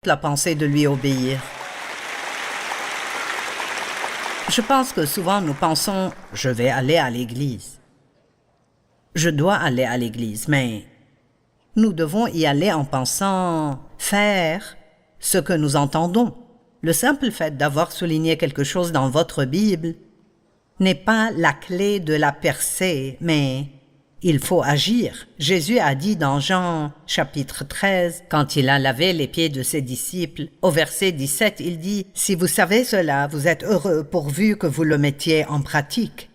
la pensée de lui obéir. Je pense que souvent nous pensons « je vais aller à l'église ». Je dois aller à l'église, mais nous devons y aller en pensant faire ce que nous entendons. Le simple fait d'avoir souligné quelque chose dans votre Bible n'est pas la clé de la percée, mais il faut agir. Jésus a dit dans Jean chapitre 13, quand il a lavé les pieds de ses disciples, au verset 17, il dit « Si vous savez cela, vous êtes heureux pourvu que vous le mettiez en pratique. »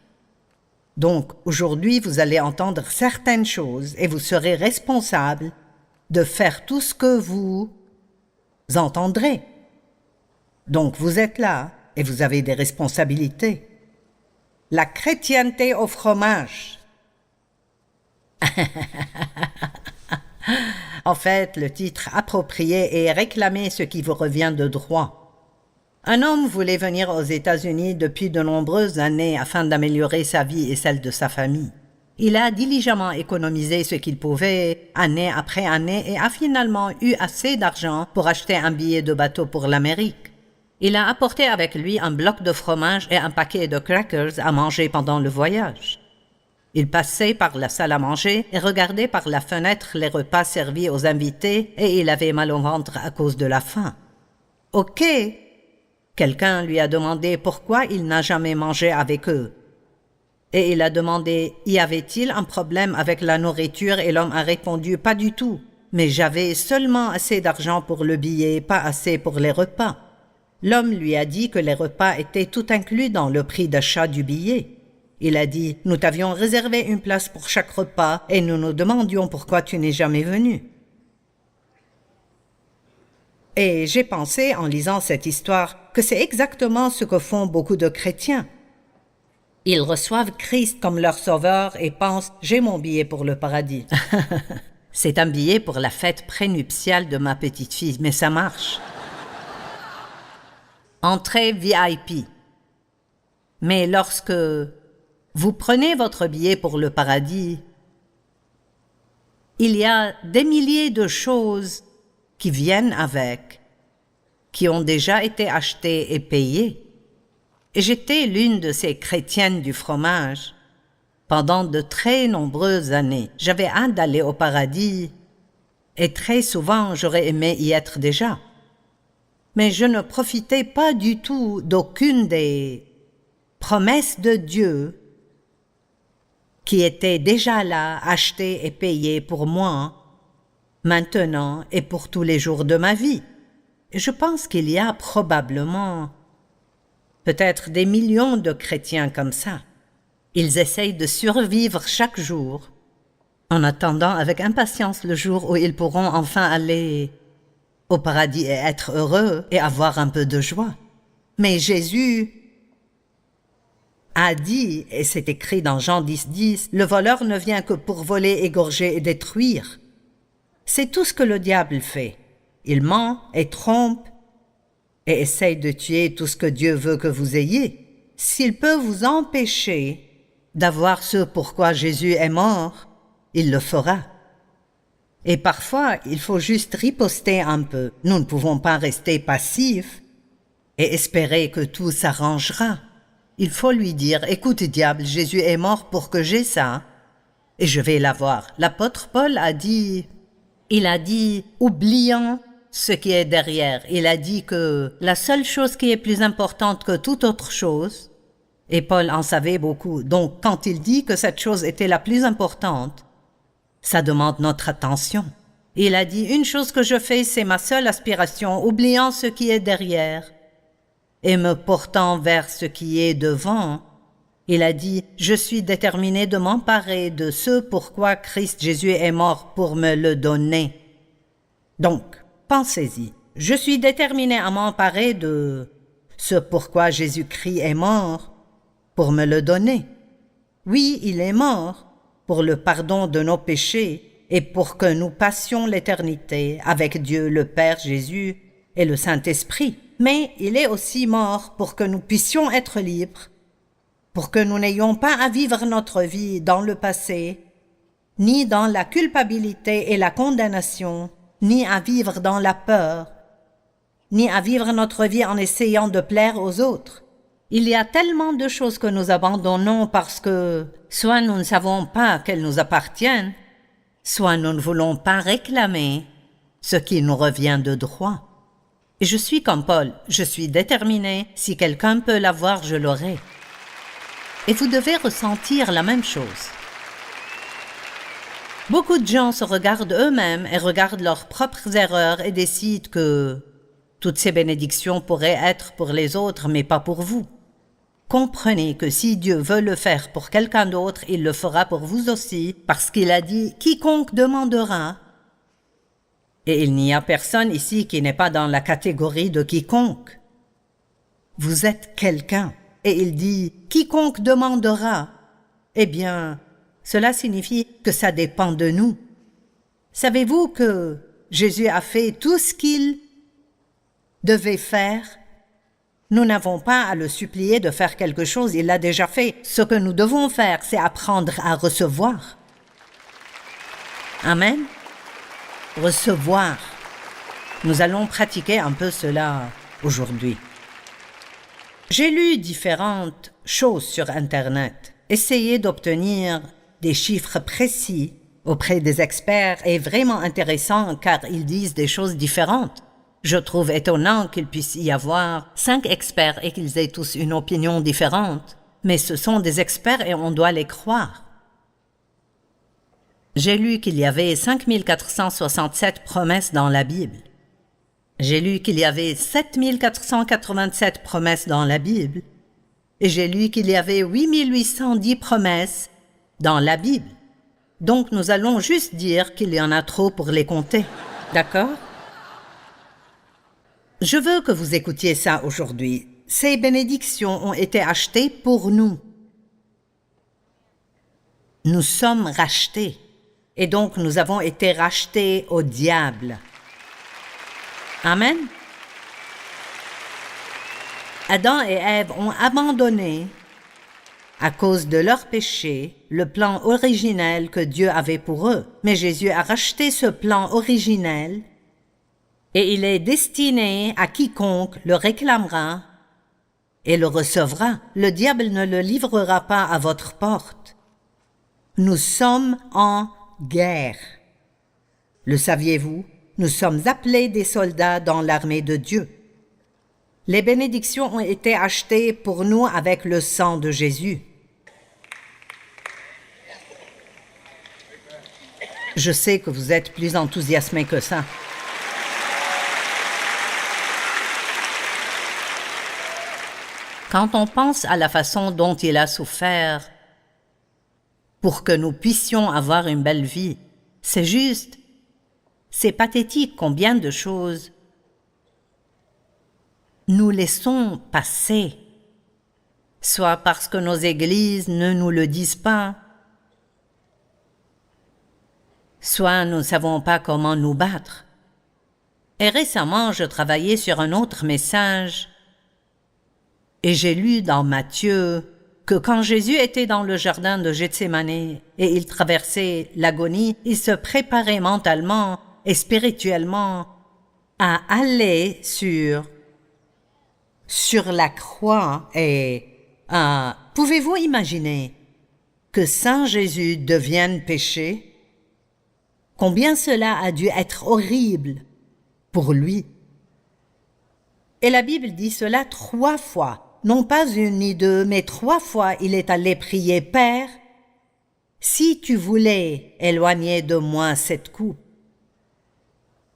Donc, aujourd'hui, vous allez entendre certaines choses et vous serez responsable de faire tout ce que vous entendrez. Donc, vous êtes là et vous avez des responsabilités. La chrétienté au fromage. En fait, le titre approprié est « Réclamer ce qui vous revient de droit ». Un homme voulait venir aux États-Unis depuis de nombreuses années afin d'améliorer sa vie et celle de sa famille. Il a diligemment économisé ce qu'il pouvait, année après année, et a finalement eu assez d'argent pour acheter un billet de bateau pour l'Amérique. Il a apporté avec lui un bloc de fromage et un paquet de crackers à manger pendant le voyage. Il passait par la salle à manger et regardait par la fenêtre les repas servis aux invités et il avait mal au ventre à cause de la faim. « Ok !» Quelqu'un lui a demandé pourquoi il n'a jamais mangé avec eux. Et il a demandé « Y avait-il un problème avec la nourriture ?» Et l'homme a répondu « Pas du tout, mais j'avais seulement assez d'argent pour le billet, pas assez pour les repas. » L'homme lui a dit que les repas étaient tout inclus dans le prix d'achat du billet. Il a dit « Nous t'avions réservé une place pour chaque repas et nous nous demandions pourquoi tu n'es jamais venu. » Et j'ai pensé, en lisant cette histoire, que c'est exactement ce que font beaucoup de chrétiens. Ils reçoivent Christ comme leur sauveur et pensent « J'ai mon billet pour le paradis. » C'est un billet pour la fête prénuptiale de ma petite-fille, mais ça marche. Entrée VIP. Mais lorsque vous prenez votre billet pour le paradis, il y a des milliers de choses qui viennent avec, qui ont déjà été achetées et payées. Et j'étais l'une de ces chrétiennes du fromage. Pendant de très nombreuses années, j'avais hâte d'aller au paradis et très souvent j'aurais aimé y être déjà. Mais je ne profitais pas du tout d'aucune des promesses de Dieu qui étaient déjà là, achetées et payées pour moi, maintenant et pour tous les jours de ma vie. Et je pense qu'il y a probablement peut-être des millions de chrétiens comme ça. Ils essayent de survivre chaque jour en attendant avec impatience le jour où ils pourront enfin aller au paradis et être heureux et avoir un peu de joie. Mais Jésus a dit, et c'est écrit dans Jean 10, « Le voleur ne vient que pour voler, égorger et détruire. » C'est tout ce que le diable fait. Il ment et trompe et essaye de tuer tout ce que Dieu veut que vous ayez. S'il peut vous empêcher d'avoir ce pourquoi Jésus est mort, il le fera. Et parfois, il faut juste riposter un peu. Nous ne pouvons pas rester passifs et espérer que tout s'arrangera. Il faut lui dire « Écoute, diable, Jésus est mort pour que j'ai ça, et je vais l'avoir. » L'apôtre Paul a dit... Il a dit, oubliant ce qui est derrière, il a dit que la seule chose qui est plus importante que toute autre chose, et Paul en savait beaucoup, donc quand il dit que cette chose était la plus importante, ça demande notre attention. Il a dit, une chose que je fais, c'est ma seule aspiration, oubliant ce qui est derrière et me portant vers ce qui est devant. Il a dit, je suis déterminé de m'emparer de ce pourquoi Christ Jésus est mort pour me le donner. Donc, pensez-y, je suis déterminé à m'emparer de ce pourquoi Jésus-Christ est mort pour me le donner. Oui, il est mort pour le pardon de nos péchés et pour que nous passions l'éternité avec Dieu le Père Jésus et le Saint-Esprit. Mais il est aussi mort pour que nous puissions être libres, pour que nous n'ayons pas à vivre notre vie dans le passé, ni dans la culpabilité et la condamnation, ni à vivre dans la peur, ni à vivre notre vie en essayant de plaire aux autres. Il y a tellement de choses que nous abandonnons parce que soit nous ne savons pas qu'elles nous appartiennent, soit nous ne voulons pas réclamer ce qui nous revient de droit. Et je suis comme Paul, je suis déterminé, si quelqu'un peut l'avoir, je l'aurai. Et vous devez ressentir la même chose. Beaucoup de gens se regardent eux-mêmes et regardent leurs propres erreurs et décident que toutes ces bénédictions pourraient être pour les autres, mais pas pour vous. Comprenez que si Dieu veut le faire pour quelqu'un d'autre, il le fera pour vous aussi, parce qu'il a dit « quiconque demandera ». Et il n'y a personne ici qui n'est pas dans la catégorie de quiconque. Vous êtes quelqu'un, et il dit « quiconque demandera ». Eh bien, cela signifie que ça dépend de nous. Savez-vous que Jésus a fait tout ce qu'il devait faire? Nous n'avons pas à le supplier de faire quelque chose, il l'a déjà fait. Ce que nous devons faire, c'est apprendre à recevoir. Amen. Recevoir. Nous allons pratiquer un peu cela aujourd'hui. J'ai lu différentes choses sur Internet. Essayer d'obtenir des chiffres précis auprès des experts est vraiment intéressant car ils disent des choses différentes. Je trouve étonnant qu'il puisse y avoir 5 experts et qu'ils aient tous une opinion différente, mais ce sont des experts et on doit les croire. J'ai lu qu'il y avait 5467 promesses dans la Bible. J'ai lu qu'il y avait 7487 promesses dans la Bible. Et j'ai lu qu'il y avait 8810 promesses dans la Bible. Donc nous allons juste dire qu'il y en a trop pour les compter. D'accord? Je veux que vous écoutiez ça aujourd'hui. Ces bénédictions ont été achetées pour nous. Nous sommes rachetés. Et donc nous avons été rachetés au diable. Amen. Adam et Ève ont abandonné, à cause de leur péché, le plan originel que Dieu avait pour eux. Mais Jésus a racheté ce plan originel et il est destiné à quiconque le réclamera et le recevra. Le diable ne le livrera pas à votre porte. Nous sommes en guerre. Le saviez-vous? Nous sommes appelés des soldats dans l'armée de Dieu. Les bénédictions ont été achetées pour nous avec le sang de Jésus. Je sais que vous êtes plus enthousiasmés que ça. Quand on pense à la façon dont il a souffert pour que nous puissions avoir une belle vie, c'est pathétique combien de choses nous laissons passer, soit parce que nos églises ne nous le disent pas, soit nous ne savons pas comment nous battre. Et récemment, je travaillais sur un autre message et j'ai lu dans Matthieu que quand Jésus était dans le jardin de Gethsémane et il traversait l'agonie, il se préparait mentalement et spirituellement à aller sur la croix et pouvez-vous imaginer que Saint Jésus devienne péché? Combien cela a dû être horrible pour lui. Et la Bible dit cela 3 fois, non pas une ni deux, mais 3 fois il est allé prier, Père, si tu voulais éloigner de moi cette coupe.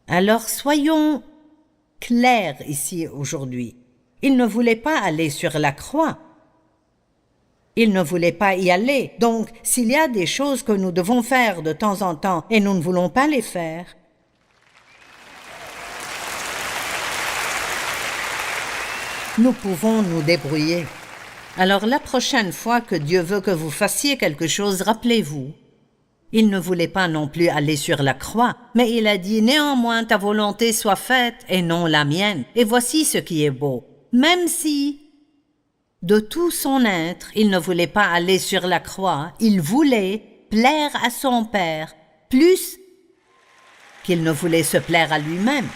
Alors soyons clairs ici aujourd'hui. Il ne voulait pas aller sur la croix. Il ne voulait pas y aller. Donc, s'il y a des choses que nous devons faire de temps en temps et nous ne voulons pas les faire, nous pouvons nous débrouiller. Alors la prochaine fois que Dieu veut que vous fassiez quelque chose, rappelez-vous, il ne voulait pas non plus aller sur la croix, mais il a dit « Néanmoins ta volonté soit faite et non la mienne ». Et voici ce qui est beau. Même si, de tout son être, il ne voulait pas aller sur la croix, il voulait plaire à son Père plus qu'il ne voulait se plaire à lui-même.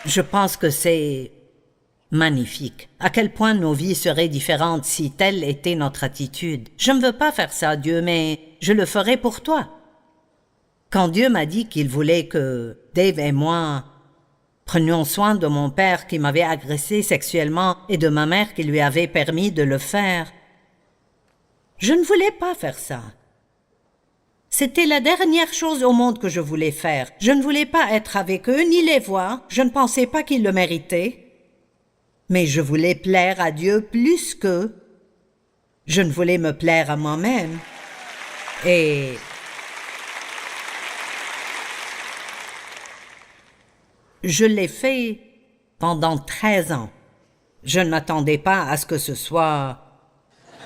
Je pense que c'est magnifique. À quel point nos vies seraient différentes si telle était notre attitude. Je ne veux pas faire ça, Dieu, mais je le ferai pour toi. Quand Dieu m'a dit qu'il voulait que Dave et moi prenions soin de mon père qui m'avait agressé sexuellement et de ma mère qui lui avait permis de le faire, je ne voulais pas faire ça. C'était la dernière chose au monde que je voulais faire. Je ne voulais pas être avec eux ni les voir. Je ne pensais pas qu'ils le méritaient. Mais je voulais plaire à Dieu plus qu'eux. Je ne voulais me plaire à moi-même. Et je l'ai fait pendant 13 ans. Je ne m'attendais pas à ce que ce soit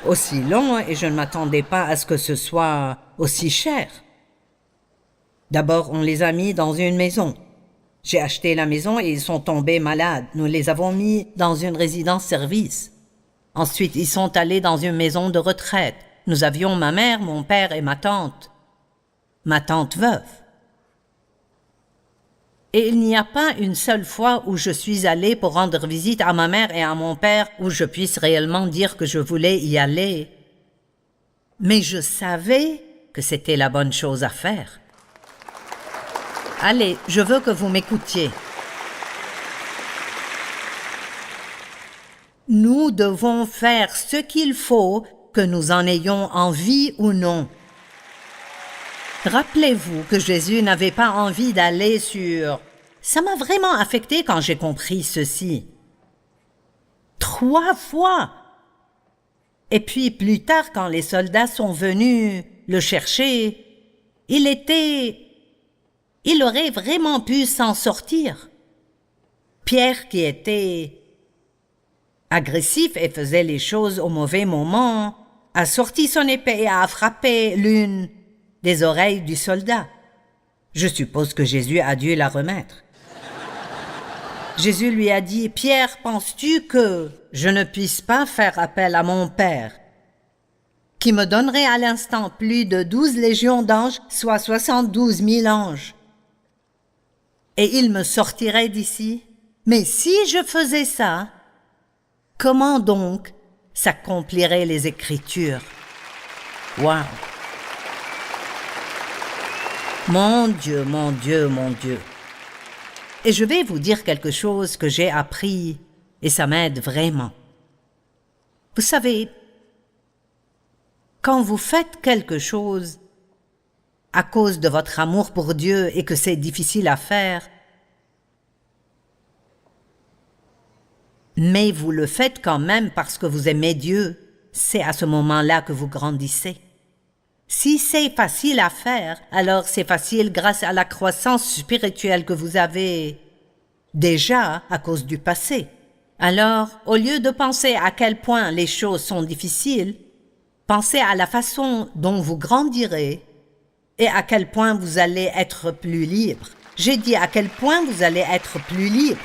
aussi long et je ne m'attendais pas à ce que ce soit aussi cher. D'abord, on les a mis dans une maison. J'ai acheté la maison et ils sont tombés malades. Nous les avons mis dans une résidence-service. Ensuite, ils sont allés dans une maison de retraite. Nous avions ma mère, mon père et ma tante veuve. Et il n'y a pas une seule fois où je suis allée pour rendre visite à ma mère et à mon père où je puisse réellement dire que je voulais y aller. Mais je savais que c'était la bonne chose à faire. Allez, je veux que vous m'écoutiez. Nous devons faire ce qu'il faut, que nous en ayons envie ou non. Rappelez-vous que Jésus n'avait pas envie d'aller sur... Ça m'a vraiment affecté quand j'ai compris ceci. 3 fois. Et puis plus tard, quand les soldats sont venus le chercher, il aurait vraiment pu s'en sortir. Pierre, qui était agressif et faisait les choses au mauvais moment, a sorti son épée et a frappé l'une des oreilles du soldat. Je suppose que Jésus a dû la remettre. Jésus lui a dit, « Pierre, penses-tu que je ne puisse pas faire appel à mon Père, qui me donnerait à l'instant plus de 12 légions d'anges, soit 72 000 anges, et il me sortirait d'ici? Mais si je faisais ça, comment donc s'accompliraient les Écritures? » Wow! Mon Dieu, mon Dieu, mon Dieu. Et je vais vous dire quelque chose que j'ai appris et ça m'aide vraiment. Vous savez, quand vous faites quelque chose à cause de votre amour pour Dieu et que c'est difficile à faire, mais vous le faites quand même parce que vous aimez Dieu, c'est à ce moment-là que vous grandissez. Si c'est facile à faire, alors c'est facile grâce à la croissance spirituelle que vous avez déjà à cause du passé. Alors, au lieu de penser à quel point les choses sont difficiles, pensez à la façon dont vous grandirez et à quel point vous allez être plus libre. J'ai dit à quel point vous allez être plus libre.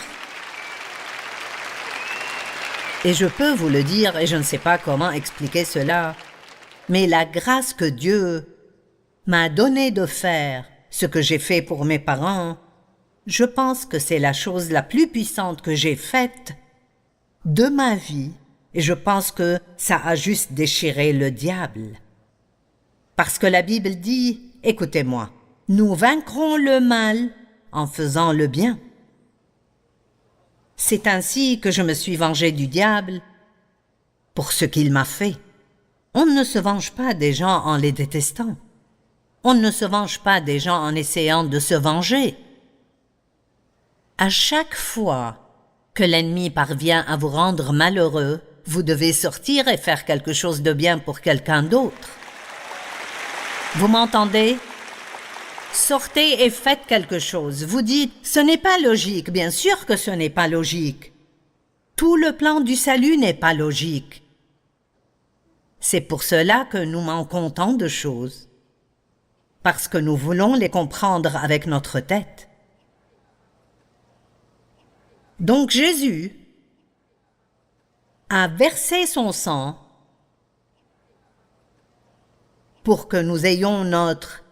Et je peux vous le dire, et je ne sais pas comment expliquer cela, mais la grâce que Dieu m'a donnée de faire ce que j'ai fait pour mes parents, je pense que c'est la chose la plus puissante que j'ai faite de ma vie, et je pense que ça a juste déchiré le diable. Parce que la Bible dit, écoutez-moi, nous vaincrons le mal en faisant le bien. C'est ainsi que je me suis vengé du diable pour ce qu'il m'a fait. On ne se venge pas des gens en les détestant. On ne se venge pas des gens en essayant de se venger. À chaque fois que l'ennemi parvient à vous rendre malheureux, vous devez sortir et faire quelque chose de bien pour quelqu'un d'autre. Vous m'entendez? Sortez et faites quelque chose. Vous dites, ce n'est pas logique. Bien sûr que ce n'est pas logique. Tout le plan du salut n'est pas logique. C'est pour cela que nous manquons tant de choses. Parce que nous voulons les comprendre avec notre tête. Donc Jésus a versé son sang pour que nous ayons notre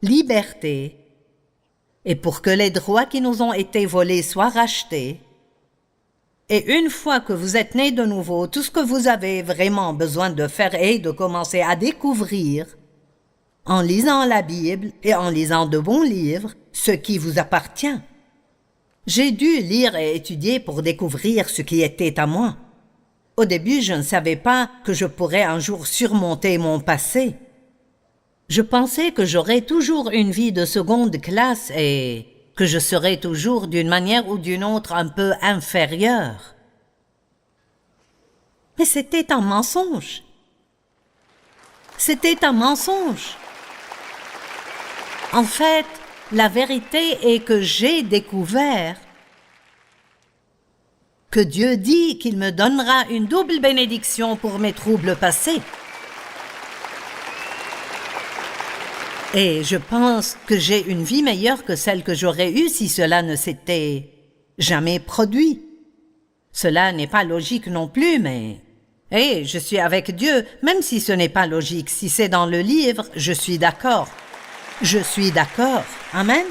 liberté et pour que les droits qui nous ont été volés soient rachetés. Et une fois que vous êtes nés de nouveau, tout ce que vous avez vraiment besoin de faire est de commencer à découvrir, en lisant la Bible et en lisant de bons livres, ce qui vous appartient. J'ai dû lire et étudier pour découvrir ce qui était à moi. Au début, je ne savais pas que je pourrais un jour surmonter mon passé. Je pensais que j'aurais toujours une vie de seconde classe et que je serais toujours d'une manière ou d'une autre un peu inférieure. Mais c'était un mensonge. C'était un mensonge. En fait, la vérité est que j'ai découvert que Dieu dit qu'il me donnera une double bénédiction pour mes troubles passés. Et je pense que j'ai une vie meilleure que celle que j'aurais eue si cela ne s'était jamais produit. Cela n'est pas logique non plus, mais... je suis avec Dieu, même si ce n'est pas logique. Si c'est dans le livre, je suis d'accord. Je suis d'accord. Amen.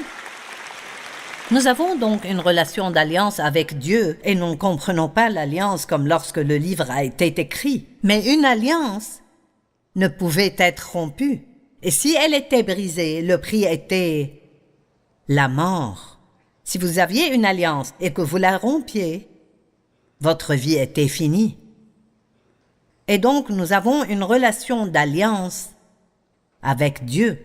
Nous avons donc une relation d'alliance avec Dieu et nous ne comprenons pas l'alliance comme lorsque le livre a été écrit. Mais une alliance ne pouvait être rompue. Et si elle était brisée, le prix était la mort. Si vous aviez une alliance et que vous la rompiez, votre vie était finie. Et donc nous avons une relation d'alliance avec Dieu.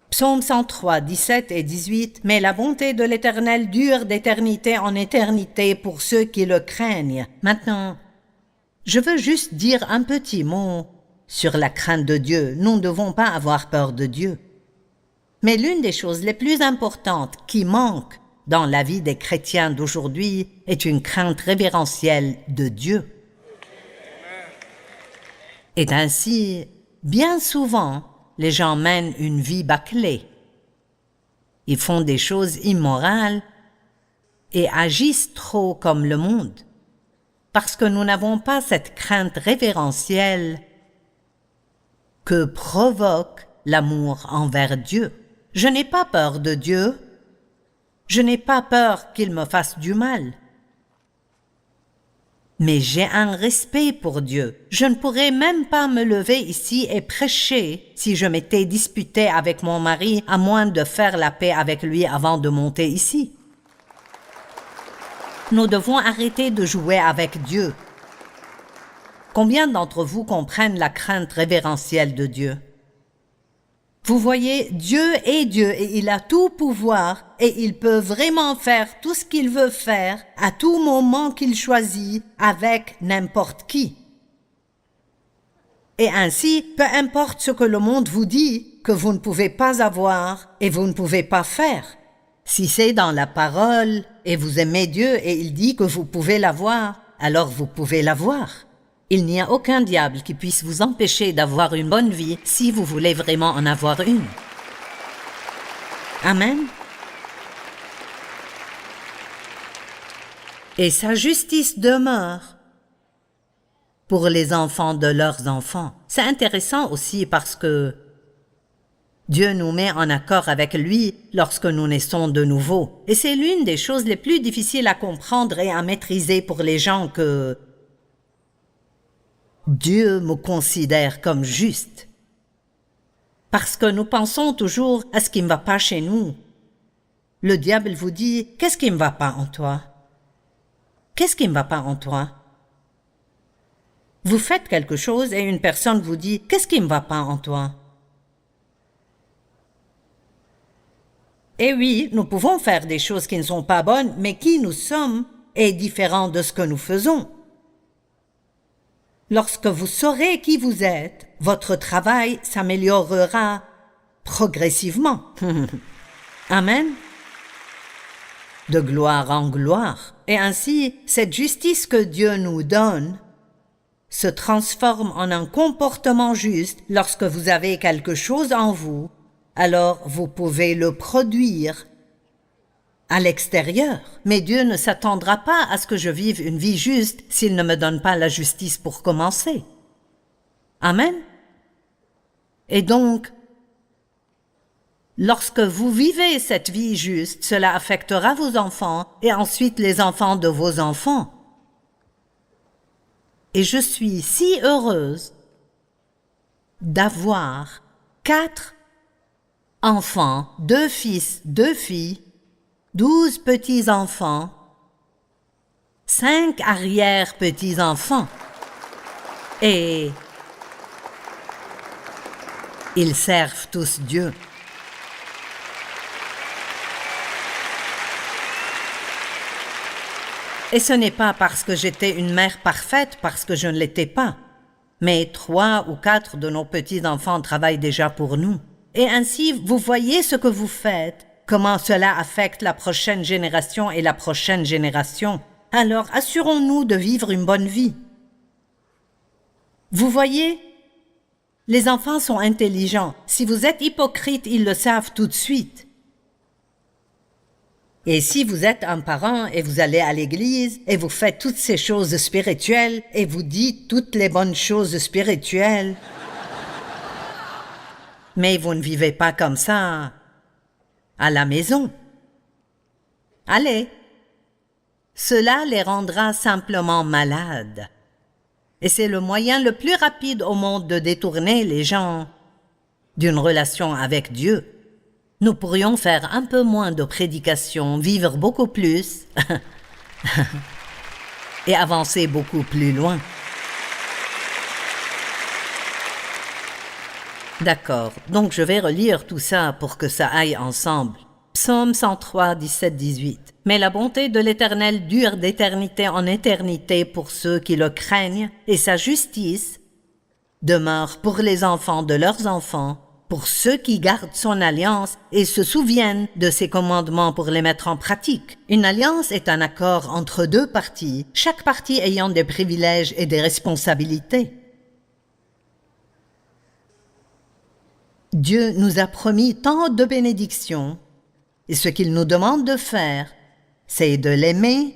Psaume 103, 17 et 18. « Mais la bonté de l'Éternel dure d'éternité en éternité pour ceux qui le craignent. » Maintenant, je veux juste dire un petit mot sur la crainte de Dieu. Nous ne devons pas avoir peur de Dieu. Mais l'une des choses les plus importantes qui manque dans la vie des chrétiens d'aujourd'hui est une crainte révérentielle de Dieu. Et ainsi, bien souvent, les gens mènent une vie bâclée. Ils font des choses immorales et agissent trop comme le monde, parce que nous n'avons pas cette crainte révérentielle que provoque l'amour envers Dieu. Je n'ai pas peur de Dieu. Je n'ai pas peur qu'il me fasse du mal. Mais j'ai un respect pour Dieu. Je ne pourrais même pas me lever ici et prêcher si je m'étais disputé avec mon mari, à moins de faire la paix avec lui avant de monter ici. Nous devons arrêter de jouer avec Dieu. Combien d'entre vous comprennent la crainte révérentielle de Dieu? Vous voyez, Dieu est Dieu et il a tout pouvoir et il peut vraiment faire tout ce qu'il veut faire à tout moment qu'il choisit avec n'importe qui. Et ainsi, peu importe ce que le monde vous dit, que vous ne pouvez pas avoir et vous ne pouvez pas faire. Si c'est dans la parole et vous aimez Dieu et il dit que vous pouvez l'avoir, alors vous pouvez l'avoir. Il n'y a aucun diable qui puisse vous empêcher d'avoir une bonne vie si vous voulez vraiment en avoir une. Amen. Et sa justice demeure pour les enfants de leurs enfants. C'est intéressant aussi parce que Dieu nous met en accord avec lui lorsque nous naissons de nouveau. Et c'est l'une des choses les plus difficiles à comprendre et à maîtriser pour les gens que Dieu me considère comme juste. Parce que nous pensons toujours à ce qui ne va pas chez nous. Le diable vous dit, qu'est-ce qui ne va pas en toi? Qu'est-ce qui ne va pas en toi? Vous faites quelque chose et une personne vous dit, qu'est-ce qui ne va pas en toi? Et oui, nous pouvons faire des choses qui ne sont pas bonnes, mais qui nous sommes est différent de ce que nous faisons. Lorsque vous saurez qui vous êtes, votre travail s'améliorera progressivement. Amen. De gloire en gloire. Et ainsi, cette justice que Dieu nous donne se transforme en un comportement juste lorsque vous avez quelque chose en vous, alors vous pouvez le produire à l'extérieur. Mais Dieu ne s'attendra pas à ce que je vive une vie juste s'il ne me donne pas la justice pour commencer. Amen. Et donc, Lorsque vous vivez cette vie juste, cela affectera vos enfants et ensuite les enfants de vos enfants. Et je suis si heureuse d'avoir 4 enfants, 2 fils, 2 filles, 12 petits-enfants, 5 arrière-petits-enfants. Et ils servent tous Dieu. Et ce n'est pas parce que j'étais une mère parfaite, parce que je ne l'étais pas. Mais 3 ou 4 de nos petits-enfants travaillent déjà pour nous. Et ainsi, vous voyez ce que vous faites, comment cela affecte la prochaine génération et la prochaine génération. Alors, assurons-nous de vivre une bonne vie. Vous voyez, les enfants sont intelligents. Si vous êtes hypocrite, ils le savent tout de suite. Et si vous êtes un parent et vous allez à l'église et vous faites toutes ces choses spirituelles et vous dites toutes les bonnes choses spirituelles, mais vous ne vivez pas comme ça à la maison. Allez, cela les rendra simplement malades. Et c'est le moyen le plus rapide au monde de détourner les gens d'une relation avec Dieu. Nous pourrions faire un peu moins de prédication, vivre beaucoup plus et avancer beaucoup plus loin. D'accord, donc je vais relire tout ça pour que ça aille ensemble. Psaume 103, 17, 18. Mais la bonté de l'Éternel dure d'éternité en éternité pour ceux qui le craignent, et sa justice demeure pour les enfants de leurs enfants, pour ceux qui gardent son alliance et se souviennent de ses commandements pour les mettre en pratique. Une alliance est un accord entre 2 parties, chaque partie ayant des privilèges et des responsabilités. Dieu nous a promis tant de bénédictions, et ce qu'il nous demande de faire, c'est de l'aimer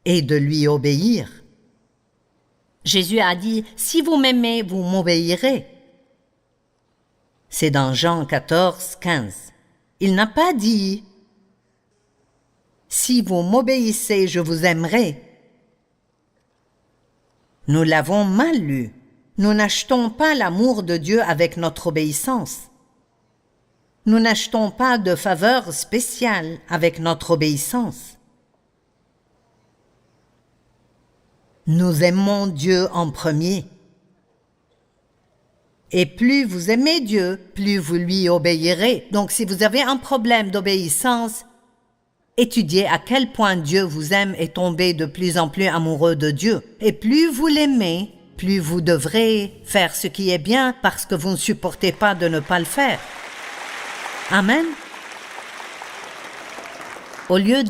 et de lui obéir. Jésus a dit, « Si vous m'aimez, vous m'obéirez ». C'est dans Jean 14, 15. Il n'a pas dit « Si vous m'obéissez, je vous aimerai ». Nous l'avons mal lu. Nous n'achetons pas l'amour de Dieu avec notre obéissance. Nous n'achetons pas de faveur spéciale avec notre obéissance. Nous aimons Dieu en premier. Et plus vous aimez Dieu, plus vous lui obéirez. Donc si vous avez un problème d'obéissance, étudiez à quel point Dieu vous aime et tombez de plus en plus amoureux de Dieu. Et plus vous l'aimez, plus vous devrez faire ce qui est bien parce que vous ne supportez pas de ne pas le faire. Amen. Au lieu